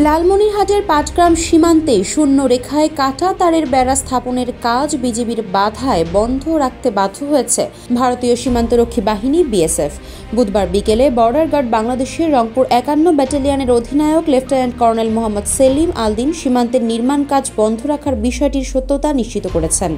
লালমনিরহাটের পাটগ্রাম সীমান্তে শূন্য রেখায় কাটা তারের বেড়া স্থাপনের কাজ বিজিবির বাধায় বন্ধ রাখতে বাধ্য হয়েছে ভারতীয় সীমান্তরক্ষী বাহিনী বিএসএফ। বুধবার বিকেলে বর্ডার গার্ড বাংলাদেশের রংপুর ৫১ ব্যাটালিয়নের অধিনায়ক লেফটেন্যান্ট কর্নেল মোহাম্মদ সেলিম আলদিন সীমান্তের নির্মাণ কাজ বন্ধ রাখার বিষয়টির সত্যতা নিশ্চিত করেছেন।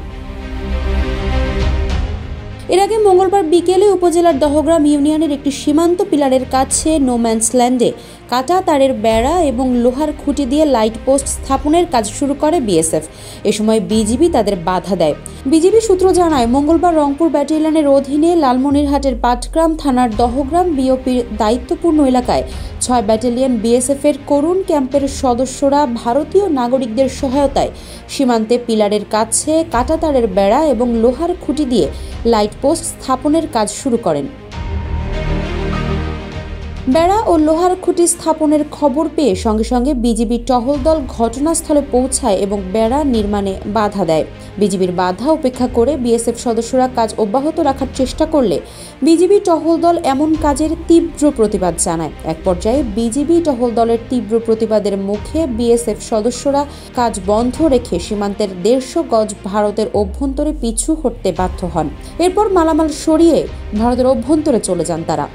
এর আগে মঙ্গলবার বিকেলে উপজেলার দহগ্রাম ইউনিয়নের একটি সীমান্ত পিলারের কাছে নোম্যান্স ল্যান্ডে কাটা তারের বেড়া এবং লোহার খুঁটি দিয়ে লাইট পোস্ট স্থাপনের কাজ শুরু করে বিএসএফ। এ সময় বিজিবি তাদের বাধা দেয়। বিজিবি সূত্র জানায়, মঙ্গলবার রংপুর ব্যাটালিয়নের অধীনে লালমনিরহাটের পাটগ্রাম থানার দহগ্রাম বিওপির দায়িত্বপূর্ণ এলাকায় ৬ ব্যাটালিয়ন বিএসএফের করুণ ক্যাম্পের সদস্যরা ভারতীয় নাগরিকদের সহায়তায় সীমান্তে পিলারের কাছে কাটা তারের বেড়া এবং লোহার খুঁটি দিয়ে লাইট পোস্ট স্থাপনের কাজ শুরু করেন। বেড়া ও লোহার খুঁটি স্থাপনের খবর পেয়ে সঙ্গে সঙ্গে বিজিবি টহল দল ঘটনাস্থলে পৌঁছায় এবং বেড়া নির্মাণে বাধা দেয়। বিজিবির বাধা উপেক্ষা করে বিএসএফ সদস্যরা কাজ অব্যাহত রাখার চেষ্টা করলে বিজিবি টহল দল এমন কাজের তীব্র প্রতিবাদ জানায়। এক পর্যায়ে বিজিবি টহল দলের তীব্র প্রতিবাদের মুখে বিএসএফ সদস্যরা কাজ বন্ধ রেখে সীমান্তের ১৫০ গজ ভারতের অভ্যন্তরে পিছু হটতে বাধ্য হন। এরপর মালামাল সরিয়ে ভারতের অভ্যন্তরে চলে যান তারা।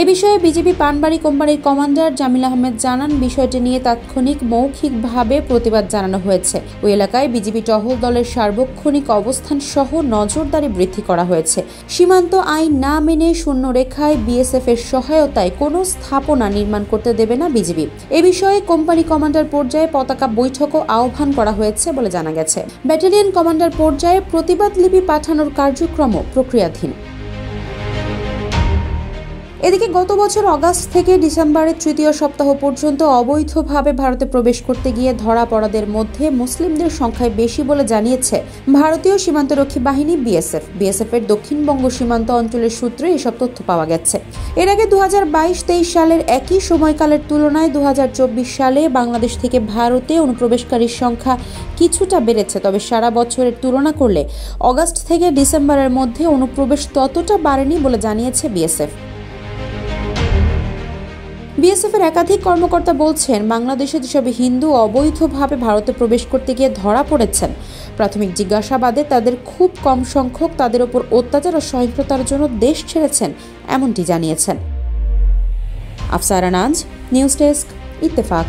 এ বিষয়ে বিজিবি পানবাড়ি কোম্পানির কমান্ডার জামিল আহমেদ জানান, বিষয়টি নিয়ে তাৎক্ষণিক মৌখিকভাবে প্রতিবাদ জানানো হয়েছে। ওই এলাকায় বিজিবি টহল দলের সার্বক্ষণিক অবস্থান সহ নজরদারি বৃদ্ধি করা হয়েছে। সীমান্ত আইন না মেনে শূন্য রেখায় বিএসএফ এর সহায়তায় কোনো স্থাপনা নির্মাণ করতে দেবে না বিজিবি। এ বিষয়ে কোম্পানি কমান্ডার পর্যায়ে পতাকা বৈঠকও আহ্বান করা হয়েছে বলে জানা গেছে। ব্যাটালিয়ন কমান্ডার পর্যায়ে প্রতিবাদ লিপি পাঠানোর কার্যক্রমও প্রক্রিয়াধীন। এদিকে গত বছর অগাস্ট থেকে ডিসেম্বরের তৃতীয় সপ্তাহ পর্যন্ত অবৈধভাবে ভারতে প্রবেশ করতে গিয়ে ধরা পড়াদের মধ্যে মুসলিমদের সংখ্যায় বেশি বলে জানিয়েছে ভারতীয় সীমান্তরক্ষী বাহিনী বিএসএফ এর দক্ষিণবঙ্গ সীমান্ত অঞ্চলের সূত্রে এসব তথ্য পাওয়া গেছে। এর আগে ২০২২-২৩ সালের একই সময়কালের তুলনায় ২০২৪ সালে বাংলাদেশ থেকে ভারতে অনুপ্রবেশকারীর সংখ্যা কিছুটা বেড়েছে। তবে সারা বছরের তুলনা করলে অগাস্ট থেকে ডিসেম্বরের মধ্যে অনুপ্রবেশ ততটা বাড়েনি বলে জানিয়েছে বিএসএফ। বিএসএফ এর একাধিক কর্মকর্তা বলছেন, বাংলাদেশে যেসব হিন্দু অবৈধভাবে ভারতে প্রবেশ করতে গিয়ে ধরা পড়েছেন, প্রাথমিক জিজ্ঞাসাবাদে তাদের খুব কম সংখ্যক তাদের ওপর অত্যাচার ও সহিংসতার জন্য দেশ ছেড়েছেন, এমনটি জানিয়েছেন। আফসারা নাজ, নিউজ ডেস্ক, ইত্তেফাক।